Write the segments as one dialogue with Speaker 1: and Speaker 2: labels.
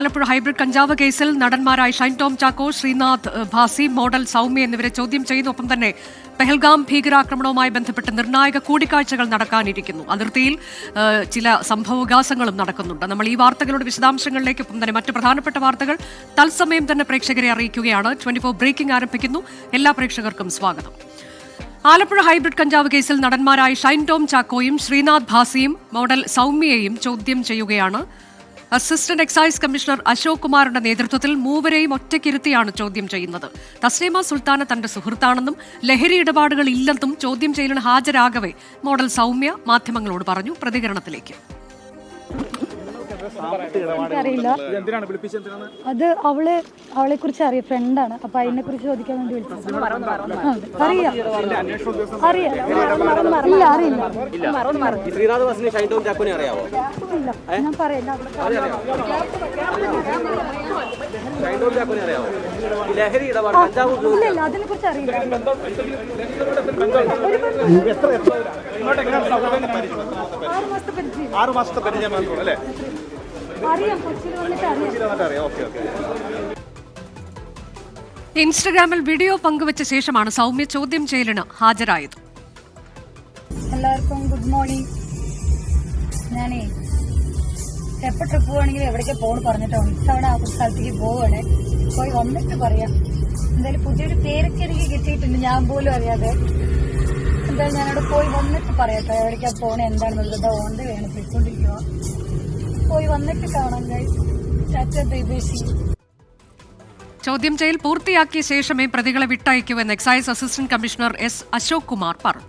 Speaker 1: Alappuzha hybrid കഞ്ചാവ് കേസിൽ നടന്മാരായ Shine Tom Chacko, Sreenath Bhasi, model Soumya എന്നിവരെ ചോദ്യം ചെയ്യുന്നു. ഒപ്പം തന്നെ പെഹൽഗാം ഭീകരാക്രമണവുമായി ബന്ധപ്പെട്ട് നിർണായക കൂടിക്കാഴ്ചകൾ നടക്കാനിരിക്കുന്നു. അതിർത്തിയിൽ ചില സംഭവവികാസങ്ങളും നടക്കുന്നുണ്ട്. നമ്മൾ ഈ വാർത്തകളുടെ വിശദാംശങ്ങളിലേക്ക് ഒപ്പം തന്നെ മറ്റ് പ്രധാനപ്പെട്ട വാർത്തകൾ തത്സമയം തന്നെ പ്രേക്ഷകരെ അറിയിക്കുകയാണ്. 24 ബ്രേക്കിംഗ് ആരംഭിക്കുന്നു. എല്ലാ പ്രേക്ഷകർക്കും സ്വാഗതം. ആലപ്പുഴ ഹൈബ്രിഡ് കഞ്ചാവ് കേസിൽ നടന്മാരായ ഷൈൻ ടോം ചാക്കോയും ശ്രീനാഥ് ഭാസിയും മോഡൽ സൗമ്യയെയും ചോദ്യം ചെയ്യുകയാണ്. അസിസ്റ്റന്റ് എക്സൈസ് കമ്മീഷണർ അശോക് കുമാറിന്റെ നേതൃത്വത്തിൽ മൂവരെയും ഒറ്റയ്ക്കിരുത്തിയാണ് ചോദ്യം ചെയ്യുന്നത്. തസ്ലീമ സുൽത്താന തന്റെ സുഹൃത്താണെന്നും ലഹരി ഇടപാടുകൾ ഇല്ലെന്നും ചോദ്യം ചെയ്യലിന് ഹാജരാകവെ മോഡൽ സൗമ്യ മാധ്യമങ്ങളോട് പറഞ്ഞു. പ്രതികരണത്തിലേക്ക്.
Speaker 2: അറിയില്ല, അത് അവളെ കുറിച്ച് അറിയാം, ഫ്രണ്ടാണ്. അപ്പൊ അതിനെ കുറിച്ച് ചോദിക്കാൻ വേണ്ടി വിളിച്ചത്. അറിയാം, ഇല്ല അറിയില്ല, ഞാൻ പറയില്ല. ഇല്ല, അതിനെ കുറിച്ച് അറിയില്ല.
Speaker 3: 6 മാസത്തെ പരിചയമാണ് അല്ലേ?
Speaker 1: ഇൻസ്റ്റഗ്രാമിൽ വീഡിയോ പങ്കുവച്ച ശേഷമാണ് സൗമ്യ ചോദ്യം ചെയ്യലിന് ഹാജരായത്.
Speaker 2: എല്ലാവർക്കും ഗുഡ് മോർണിംഗ്. ഞാനേ എപ്പോ ട്രിപ്പ് പോവാണെങ്കിലും എവിടേക്ക് പോകണം പറഞ്ഞിട്ടാണ് ഇത്തവണ ആ സ്ഥലത്തേക്ക് പോവുകയാണ്. പോയി വന്നിട്ട് പറയാം. എന്തായാലും പുതിയൊരു പേരൊക്കെ എനിക്ക് കിട്ടിയിട്ടുണ്ട്, ഞാൻ പോലും അറിയാതെ. എന്തായാലും ഞാനവിടെ പോയി വന്നിട്ട് പറയാട്ടോ എവിടേക്കാ പോണേ എന്താണെന്നുള്ളത്. ഓണ്ട വേണം പോയിക്കൊണ്ടിരിക്കുക. പോയി വന്നിട്ട് കാണാം.
Speaker 1: ചോദ്യം ചെയ്യൽ പൂർത്തിയാക്കിയ ശേഷമേ പ്രതികളെ വിട്ടയക്കൂവെന്ന് excise assistant commissioner S Ashok Kumar പറഞ്ഞു.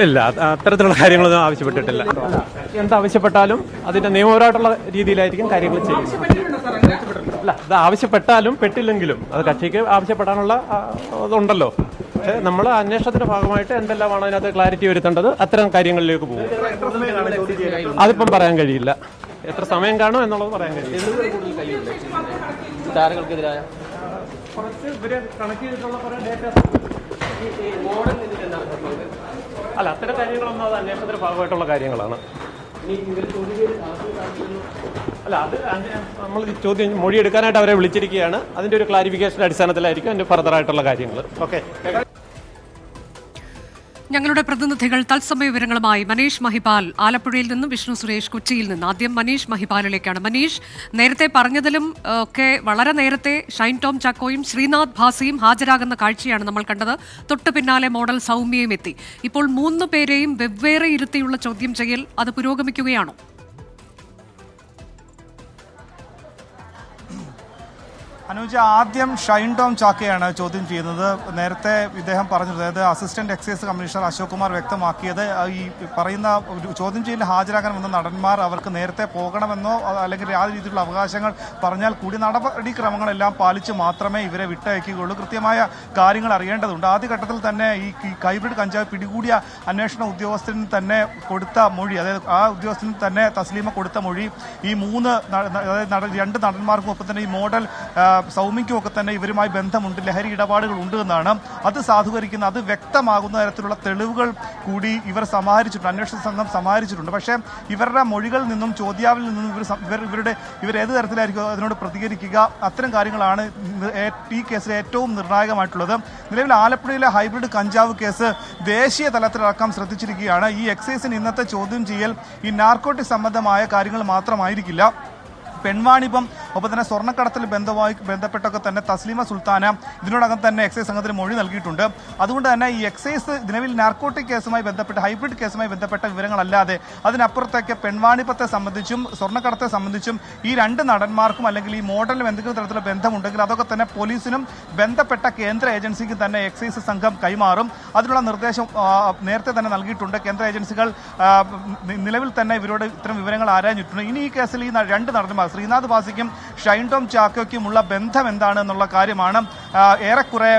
Speaker 4: ഇല്ല, അത്തരത്തിലുള്ള കാര്യങ്ങളൊന്നും ആവശ്യപ്പെട്ടിട്ടില്ല. എന്താവശ്യപ്പെട്ടാലും അതിന്റെ നിയമപരമായിട്ടുള്ള രീതിയിലായിരിക്കും കാര്യങ്ങൾ ചെയ്യുന്നത്. അല്ല, അത് ആവശ്യപ്പെട്ടാലും പെട്ടില്ലെങ്കിലും അത് കക്ഷിക്ക് ആവശ്യപ്പെടാനുള്ള ഇതുണ്ടല്ലോ. പക്ഷെ നമ്മൾ അന്വേഷണത്തിന്റെ ഭാഗമായിട്ട് എന്തെല്ലാമാണ് അതിനകത്ത് ക്ലാരിറ്റി വരുത്തേണ്ടത്, അത്തരം കാര്യങ്ങളിലേക്ക് പോകും. അതിപ്പം പറയാൻ കഴിയില്ല. എത്ര സമയം കാണും എന്നുള്ളത് പറയാൻ കഴിയില്ല. അല്ല, അത്തരം കാര്യങ്ങളൊന്നും അത് അന്വേഷണത്തിന്റെ ഭാഗമായിട്ടുള്ള കാര്യങ്ങളാണ്. അല്ല, അത് നമ്മൾ ചോദ്യം മൊഴി എടുക്കാനായിട്ട് അവരെ വിളിച്ചിരിക്കുകയാണ്. അതിന്റെ ഒരു ക്ലാരിഫിക്കേഷന്റെ അടിസ്ഥാനത്തിലായിരിക്കും അതിന്റെ ഫർദർ ആയിട്ടുള്ള കാര്യങ്ങൾ. ഓക്കെ.
Speaker 1: ഞങ്ങളുടെ പ്രതിനിധികൾ തത്സമയ വിവരങ്ങളുമായി മനീഷ് മഹിപാൽ ആലപ്പുഴയിൽ നിന്നും വിഷ്ണു സുരേഷ് കൊച്ചിയിൽ നിന്ന്. ആദ്യം മനീഷ് മഹിപാലിലേക്കാണ്. മനീഷ്, നേരത്തെ പറഞ്ഞതിലും ഒക്കെ വളരെ നേരത്തെ ഷൈൻ ടോം ചാക്കോയും ശ്രീനാഥ് ഭാസിയും ഹാജരാകുന്ന കാഴ്ചയാണ് നമ്മൾ കണ്ടത്. തൊട്ടു പിന്നാലെ മോഡൽ സൗമ്യയും എത്തി. ഇപ്പോൾ 3 പേരെയും വെവ്വേറെ ഇരുത്തിയുള്ള ചോദ്യം ചെയ്യൽ അത് പുരോഗമിക്കുകയാണോ?
Speaker 3: അനുജ, ആദ്യം ഷൈൻ ടോം ചാക്കയാണ് ചോദ്യം ചെയ്യുന്നത്. നേരത്തെ ഇദ്ദേഹം പറഞ്ഞത്, അതായത് assistant excise commissioner Ashok Kumar വ്യക്തമാക്കിയത്, ഈ പറയുന്ന ചോദ്യം ചെയ്യലിൽ ഹാജരാകാൻ വന്ന നടന്മാർ അവർക്ക് നേരത്തെ പോകണമെന്നോ അല്ലെങ്കിൽ യാതൊരു രീതിയിലുള്ള അവകാശങ്ങൾ പറഞ്ഞാൽ കൂടി നടപടിക്രമങ്ങളെല്ലാം പാലിച്ച് മാത്രമേ ഇവരെ വിട്ടയക്കുകയുള്ളൂ. കൃത്യമായ കാര്യങ്ങൾ അറിയേണ്ടതുണ്ട്. ആദ്യഘട്ടത്തിൽ തന്നെ ഈ ഹൈബ്രിഡ് കഞ്ചാവ് പിടികൂടിയ അന്വേഷണ ഉദ്യോഗസ്ഥന് തന്നെ കൊടുത്ത മൊഴി, അതായത് ആ ഉദ്യോഗസ്ഥന് തന്നെ തസ്ലീമ കൊടുത്ത മൊഴി, ഈ 2 നടന്മാർക്കും ഒപ്പം തന്നെ ഈ മോഡൽ സൗമ്യയ്ക്കുമൊക്കെ തന്നെ ഇവരുമായി ബന്ധമുണ്ട്, ലഹരി ഇടപാടുകൾ ഉണ്ട് എന്നാണ്. അത് സാധൂകരിക്കുന്ന, അത് വ്യക്തമാകുന്ന തരത്തിലുള്ള തെളിവുകൾ കൂടി ഇവർ സമാഹരിച്ചിട്ടുണ്ട്, അന്വേഷണ സംഘം സമാഹരിച്ചിട്ടുണ്ട്. പക്ഷേ ഇവരുടെ മൊഴികളിൽ നിന്നും ചോദ്യാവലിൽ നിന്നും ഇവർ ഏത് തരത്തിലായിരിക്കും അതിനോട് പ്രതികരിക്കുക, അത്തരം കാര്യങ്ങളാണ് ഈ കേസിൽ ഏറ്റവും നിർണായകമായിട്ടുള്ളത്. നിലവിൽ ആലപ്പുഴയിലെ ഹൈബ്രിഡ് കഞ്ചാവ് കേസ് ദേശീയ തലത്തിലടക്കം ശ്രദ്ധിച്ചിരിക്കുകയാണ്. ഈ എക്സൈസിന് ഇന്നത്തെ ചോദ്യം ചെയ്യൽ ഈ നാർക്കോട്ടിക് സംബന്ധമായ കാര്യങ്ങൾ മാത്രമായിരിക്കില്ല. പെൺവാണിഭം, ഒപ്പം തന്നെ സ്വർണ്ണക്കടത്തിൽ ബന്ധപ്പെട്ടൊക്കെ തന്നെ തസ്ലീമ സുൽത്താന ഇതിനോടകം തന്നെ എക്സൈസ് സംഘത്തിന് മൊഴി നൽകിയിട്ടുണ്ട്. അതുകൊണ്ട് തന്നെ ഈ എക്സൈസ് നിലവിൽ നാർക്കോട്ടിക് കേസുമായി ബന്ധപ്പെട്ട്, ഹൈബ്രിഡ് കേസുമായി ബന്ധപ്പെട്ട വിവരങ്ങളല്ലാതെ അതിനപ്പുറത്തേക്ക് പെൺവാണിഭത്തെ സംബന്ധിച്ചും സ്വർണ്ണക്കടത്തെ സംബന്ധിച്ചും ഈ 2 നടന്മാർക്കും അല്ലെങ്കിൽ ഈ മോഡലിനും എന്തെങ്കിലും തരത്തിലുള്ള ബന്ധമുണ്ടെങ്കിൽ അതൊക്കെ തന്നെ പോലീസിനും ബന്ധപ്പെട്ട കേന്ദ്ര ഏജൻസിക്കും തന്നെ എക്സൈസ് സംഘം കൈമാറും. അതിനുള്ള നിർദ്ദേശം നേരത്തെ തന്നെ നൽകിയിട്ടുണ്ട്. കേന്ദ്ര ഏജൻസികൾ നിലവിൽ തന്നെ ഇവരോട് ഇത്തരം വിവരങ്ങൾ ആരാഞ്ഞിട്ടുണ്ട്. ഇനി ഈ കേസിൽ ഈ 2 നടന്മാർ ശ്രീനാഥ് ഭാസിക്കും ഷൈൻ ടോം ചാക്കോയ്ക്കുമുള്ള ബന്ധം എന്താണ് എന്നുള്ള കാര്യമാണ് ഏറെക്കുറെ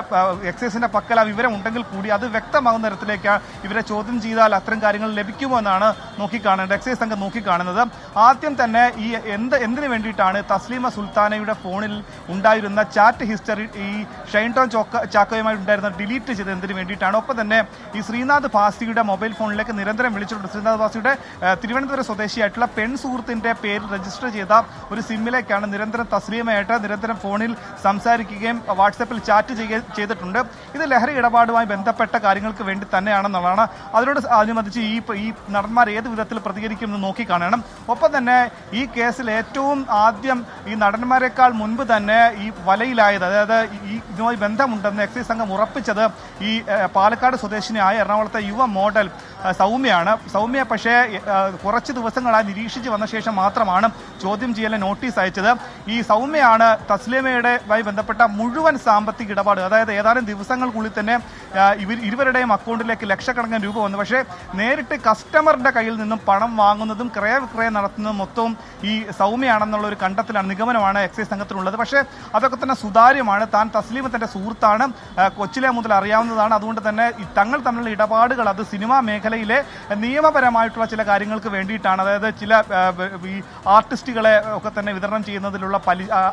Speaker 3: എക്സൈസിന്റെ പക്കൽ ആ വിവരം ഉണ്ടെങ്കിൽ കൂടി അത് വ്യക്തമാകുന്ന തരത്തിലേക്ക് ഇവരെ ചോദ്യം ചെയ്താൽ അത്തരം കാര്യങ്ങൾ ലഭിക്കുമോ എന്നാണ് നോക്കിക്കാണേണ്ടത്, എക്സൈസ് സംഘം നോക്കിക്കാണുന്നത്. ആദ്യം തന്നെ ഈ എന്തിനു വേണ്ടിയിട്ടാണ് തസ്ലീമ സുൽത്താനയുടെ ഫോണിൽ ഉണ്ടായിരുന്ന ചാറ്റ് ഹിസ്റ്ററി ഈ ഷൈൻ ടോം ചാക്കോയുമായി ഉണ്ടായിരുന്ന ഡിലീറ്റ് ചെയ്തത് എന്തിനു വേണ്ടിയിട്ടാണ്? ഒപ്പം തന്നെ ഈ ശ്രീനാഥ് ഭാസിയുടെ മൊബൈൽ ഫോണിലേക്ക് നിരന്തരം വിളിച്ചിട്ടുണ്ട്. ശ്രീനാഥ് ഭാസിയുടെ തിരുവനന്തപുരം സ്വദേശിയായിട്ടുള്ള പെൺ സുഹൃത്തിന്റെ പേരിൽ രജിസ്റ്റർ ചെയ്ത ഒരു സിമ്മിലേക്കാണ് നിരന്തരം തസ്ലീമയായിട്ട് നിരന്തരം ഫോണിൽ സംസാരിക്കുകയും വാട്സാപ്പിൽ ചാറ്റ് ചെയ്തിട്ടുണ്ട്. ഇത് ലഹരി ഇടപാടുമായി ബന്ധപ്പെട്ട കാര്യങ്ങൾക്ക് വേണ്ടി തന്നെയാണെന്നുള്ളതാണ്. അതിനോടനുബന്ധിച്ച് ഈ നടന്മാർ ഏത് വിധത്തിൽ പ്രതികരിക്കുമെന്ന് നോക്കിക്കാണണം. ഒപ്പം തന്നെ ഈ കേസിൽ ഏറ്റവും ആദ്യം ഈ നടന്മാരെക്കാൾ മുൻപ് തന്നെ ഈ വലയിലായത്, അതായത് ഈ ഇതുമായി ബന്ധമുണ്ടെന്ന് എക്സൈസ് സംഘം ഉറപ്പിച്ചത് ഈ പാലക്കാട് സ്വദേശിനിയായ എറണാകുളത്തെ യുവ മോഡൽ സൗമ്യയാണ്. സൗമ്യ പക്ഷേ കുറച്ച് ദിവസങ്ങളായി നിരീക്ഷിച്ച് വന്ന ശേഷം മാത്രമാണ് ചോദ്യം ചെയ്യലിന് നോട്ടീസ് അയച്ചത്. ഈ സൗമ്യയാണ് തസ്ലീമയുടെയുമായി ബന്ധപ്പെട്ട മുഴുവൻ സാമ്പത്തിക ഇടപാട്, അതായത് ഏതാനും ദിവസങ്ങൾക്കുള്ളിൽ തന്നെ ഇരുവരുടെയും അക്കൗണ്ടിലേക്ക് ലക്ഷക്കണക്കിന് രൂപ വന്നു. പക്ഷേ നേരിട്ട് കസ്റ്റമറുടെ കയ്യിൽ നിന്നും പണം വാങ്ങുന്നതും ക്രയവിക്രയം നടത്തുന്നതും മൊത്തവും ഈ സൗമ്യയാണെന്നുള്ള ഒരു കണ്ടെത്തലാണ്, നിഗമനമാണ് എക്സൈസ് സംഘത്തിനുള്ളത്. പക്ഷേ അതൊക്കെ തന്നെ സുതാര്യമാണ്. താൻ തസ്ലീമ തന്റെ സുഹൃത്താണ്, കൊച്ചിലെ മുതൽ അറിയാവുന്നതാണ്. അതുകൊണ്ട് തന്നെ തങ്ങൾ തമ്മിലുള്ള ഇടപാടുകൾ അത് സിനിമാ മേഖലയിലെ നിയമപരമായിട്ടുള്ള ചില കാര്യങ്ങൾക്ക് വേണ്ടിയിട്ടാണ്, അതായത് ചില ഈ ആർട്ടിസ്റ്റുകളെ ഒക്കെ തന്നെ വിതരണം ചെയ്യുന്നതിലുള്ള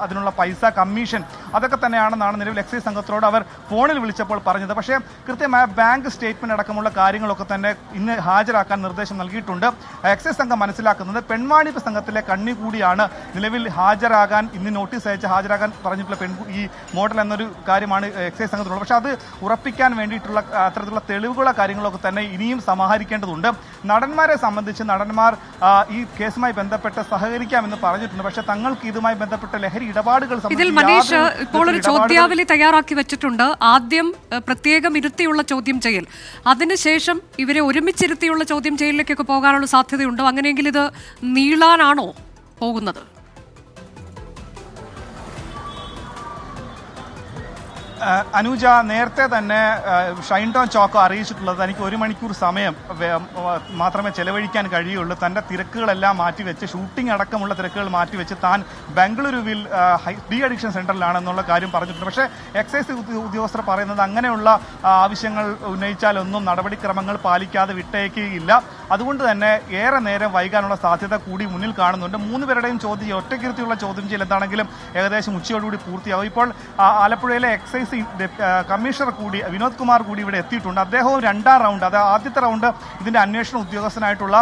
Speaker 3: അതിനുള്ള പൈസ കമ്മീഷൻ അതൊക്കെ തന്നെയാണെന്നാണ് നിലവിൽ എക്സൈസ് സംഘത്തിനോട് അവർ ഫോണിൽ വിളിച്ചപ്പോൾ പറഞ്ഞത്. പക്ഷേ കൃത്യമായ ബാങ്ക് സ്റ്റേറ്റ്മെന്റ് അടക്കമുള്ള കാര്യങ്ങളൊക്കെ തന്നെ ഇന്ന് ഹാജരാക്കാൻ നിർദ്ദേശം നൽകിയിട്ടുണ്ട്. എക്സൈസ് സംഘം മനസ്സിലാക്കുന്നത് പെൺവാണിഭ സംഘത്തിലെ കണ്ണി കൂടിയാണ് നിലവിൽ ഹാജരാകാൻ ഇന്ന് നോട്ടീസ് അയച്ച് ഹാജരാകാൻ പറഞ്ഞിട്ടുള്ള ഈ മോഡൽ എന്നൊരു കാര്യമാണ് എക്സൈസ് സംഘത്തിനുള്ളത്. പക്ഷേ അത് ഉറപ്പിക്കാൻ വേണ്ടിയിട്ടുള്ള അത്തരത്തിലുള്ള തെളിവുകളോ കാര്യങ്ങളൊക്കെ തന്നെ ഇനിയും സമാഹരിക്കേണ്ടതുണ്ട്. നടന്മാരെ സംബന്ധിച്ച് നടന്മാർ ഈ കേസുമായി ബന്ധപ്പെട്ട് സഹകരിക്കാമെന്ന് പറഞ്ഞിട്ടുണ്ട്. പക്ഷേ തങ്ങൾക്ക് ഇതുമായി ബന്ധപ്പെട്ട ലഹരി ഇടപാടുകൾ
Speaker 1: ഇതിൽ മനീഷ് ഇപ്പോൾ ഒരു ചോദ്യാവലി തയ്യാറാക്കി വെച്ചിട്ടുണ്ട്. ആദ്യം പ്രത്യേകം ഇരുത്തിയുള്ള ചോദ്യം ചെയ്യൽ, അതിനുശേഷം ഇവരെ ഒരുമിച്ചിരുത്തിയുള്ള ചോദ്യം ചെയ്യലിലേക്കൊക്കെ പോകാനുള്ള സാധ്യതയുണ്ടോ? അങ്ങനെയെങ്കിൽ ഇത് നീളാനാണോ പോകുന്നത്?
Speaker 3: അനുജ, നേരത്തെ തന്നെ ഷൈൻ ടോം ചാക്കോ അറിയിച്ചിട്ടുള്ളത് തനിക്ക് 1 മണിക്കൂർ സമയം മാത്രമേ ചെലവഴിക്കാൻ കഴിയുള്ളൂ. തൻ്റെ തിരക്കുകളെല്ലാം മാറ്റിവെച്ച്, ഷൂട്ടിംഗ് അടക്കമുള്ള തിരക്കുകൾ മാറ്റിവെച്ച് താൻ ബംഗളൂരുവിൽ ഡി അഡിക്ഷൻ സെൻ്ററിലാണെന്നുള്ള കാര്യം പറഞ്ഞിട്ടുണ്ട്. പക്ഷേ എക്സൈസ് ഉദ്യോഗസ്ഥർ പറയുന്നത് അങ്ങനെയുള്ള ആവശ്യങ്ങൾ ഉന്നയിച്ചാലൊന്നും നടപടിക്രമങ്ങൾ പാലിക്കാതെ വിട്ടയക്കുകയില്ല. അതുകൊണ്ട് തന്നെ ഏറെ നേരം വൈകാനുള്ള സാധ്യത കൂടി മുന്നിൽ കാണുന്നുണ്ട്. 3 പേരുടെയും ഒറ്റയ്ക്കിരുത്തിയുള്ള ചോദ്യം ചെയ്യൽ എന്താണെങ്കിലും ഏകദേശം ഉച്ചയോടുകൂടി പൂർത്തിയാവും. ഇപ്പോൾ ആലപ്പുഴയിലെ എക്സൈസ് കമ്മീഷണർ കൂടി വിനോദ് കുമാർ കൂടി ഇവിടെ എത്തിയിട്ടുണ്ട്. അദ്ദേഹവും 2ാം റൗണ്ട്, അതായത് ആദ്യത്തെ റൗണ്ട് ഇതിന്റെ അന്വേഷണ ഉദ്യോഗസ്ഥനായിട്ടുള്ള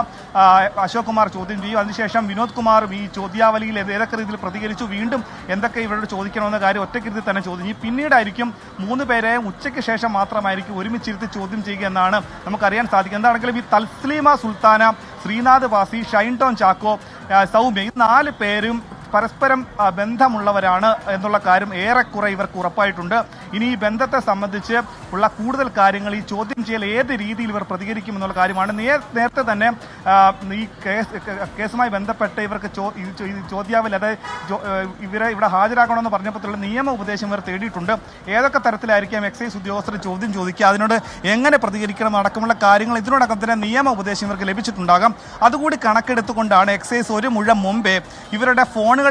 Speaker 3: അശോക് കുമാർ ചോദ്യം ചെയ്യും. അതിനുശേഷം വിനോദ് കുമാറും ഈ ചോദ്യാവലിയിൽ ഏതൊക്കെ രീതിയിൽ പ്രതികരിച്ചു, വീണ്ടും എന്തൊക്കെ ഇവരോട് ചോദിക്കണമെന്ന കാര്യം ഒറ്റയ്ക്കിരുത്തി തന്നെ ചോദ്യം ചെയ്യും. പിന്നീടായിരിക്കും 3 പേരെയും ഉച്ചയ്ക്ക് ശേഷം മാത്രമായിരിക്കും ഒരുമിച്ചിരുത്തി ചോദ്യം ചെയ്യുക എന്നാണ് നമുക്കറിയാൻ സാധിക്കും. എന്താണെങ്കിലും ഈ തസ്ലീമ സുൽത്താന, ശ്രീനാഥ് ഭാസി, ഷൈൻ ടോം ചാക്കോ, സൗമ്യ, ഈ 4 പേരും പരസ്പരം ബന്ധമുള്ളവരാണ് എന്നുള്ള കാര്യം ഏറെക്കുറെ ഇവർക്ക് ഉറപ്പായിട്ടുണ്ട്. ഇനി ഈ ബന്ധത്തെ സംബന്ധിച്ച് ഉള്ള കൂടുതൽ കാര്യങ്ങൾ ഈ ചോദ്യം ചെയ്യൽ ഏത് രീതിയിൽ ഇവർ പ്രതികരിക്കുമെന്നുള്ള കാര്യമാണ്. നേരത്തെ തന്നെ ഈ കേസുമായി ബന്ധപ്പെട്ട് ഇവർക്ക് ചോദ്യാവലി, അതായത് ഇവരെ ഇവിടെ ഹാജരാക്കണമെന്ന് പറഞ്ഞപ്പോഴുള്ള നിയമ ഉപദേശം ഇവർ തേടിയിട്ടുണ്ട്. ഏതൊക്കെ തരത്തിലായിരിക്കും എക്സൈസ് ഉദ്യോഗസ്ഥർ ചോദ്യം ചോദിക്കുക, അതിനോട് എങ്ങനെ പ്രതികരിക്കണം അടക്കമുള്ള കാര്യങ്ങൾ ഇതിനോടൊപ്പം തന്നെ നിയമ ഉപദേശം ഇവർക്ക് ലഭിച്ചിട്ടുണ്ടാകാം. അതുകൂടി കണക്കെടുത്തുകൊണ്ടാണ് എക്സൈസ് 1 മുഴം മുമ്പേ ഇവരുടെ ഫോണുകളിൽ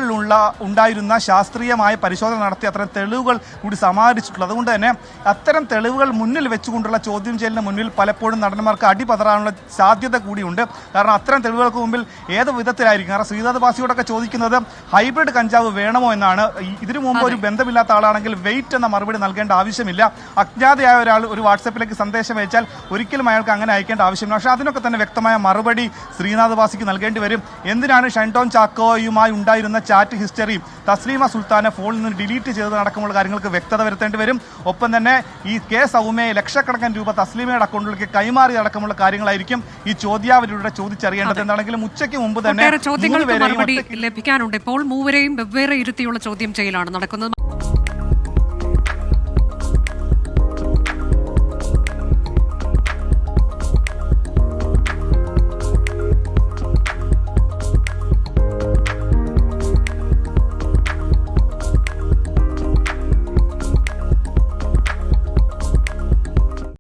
Speaker 3: ഉണ്ടായിരുന്ന ശാസ്ത്രീയമായ പരിശോധന നടത്തി അത്തരം തെളിവുകൾ കൂടി സമാഹരിച്ചിട്ടുള്ളത്. അതുകൊണ്ട് തന്നെ അത്തരം തെളിവുകൾ മുന്നിൽ വെച്ചുകൊണ്ടുള്ള ചോദ്യം ചെയ്യലിന് മുന്നിൽ പലപ്പോഴും നടന്മാർക്ക് അടിപതറാനുള്ള സാധ്യത കൂടിയുണ്ട്. കാരണം അത്തരം തെളിവുകൾക്ക് മുമ്പിൽ ഏത് വിധത്തിലായിരിക്കും, കാരണം ശ്രീനാഥ് ഭാസിയോടൊക്കെ ചോദിക്കുന്നത് ഹൈബ്രിഡ് കഞ്ചാവ് വേണമോ എന്നാണ്. ഇതിനു മുമ്പ് ഒരു ബന്ധമില്ലാത്ത ആളാണെങ്കിൽ വെയിറ്റ് എന്ന മറുപടി നൽകേണ്ട ആവശ്യമില്ല. അജ്ഞാതയായ ഒരാൾ ഒരു വാട്സാപ്പിലേക്ക് സന്ദേശം അയച്ചാൽ ഒരിക്കലും അയാൾക്ക് അങ്ങനെ അയക്കേണ്ട ആവശ്യമില്ല. പക്ഷേ അതിനൊക്കെ തന്നെ വ്യക്തമായ മറുപടി ശ്രീനാഥ് ഭാസിക്ക് നൽകേണ്ടി വരും. എന്തിനാണ് ഷൈൻ ടോം ചാക്കോയുമായി ഉണ്ടായിരുന്ന ചാറ്റ് ഹിസ്റ്ററി തസ്ലീമ സുൽത്താനെ ഫോണിൽ നിന്ന് ഡിലീറ്റ് ചെയ്തത് അടക്കമുള്ള കാര്യങ്ങൾക്ക് വ്യക്തത വരുത്തേണ്ടി വരും. ഒപ്പം തന്നെ ഈ സൗമ്യയെ ലക്ഷക്കണക്കിന് രൂപ തസ്ലീമയുടെ അക്കൗണ്ടിലേക്ക് കൈമാറി അടക്കമുള്ള കാര്യങ്ങളായിരിക്കും ഈ ചോദ്യാവലിയുടെ ചോദിച്ചറിയേണ്ടത്. എന്താണെങ്കിലും ഉച്ചയ്ക്ക് മുമ്പ് തന്നെ
Speaker 1: ചോദ്യങ്ങൾക്ക് മറുപടി ലഭിക്കാനുണ്ട്. ഇപ്പോൾ 3 പേരെയും വെവ്വേറെ ഇരുത്തിയുള്ള ചോദ്യം ചെയ്യലാണ് നടക്കുന്നത്.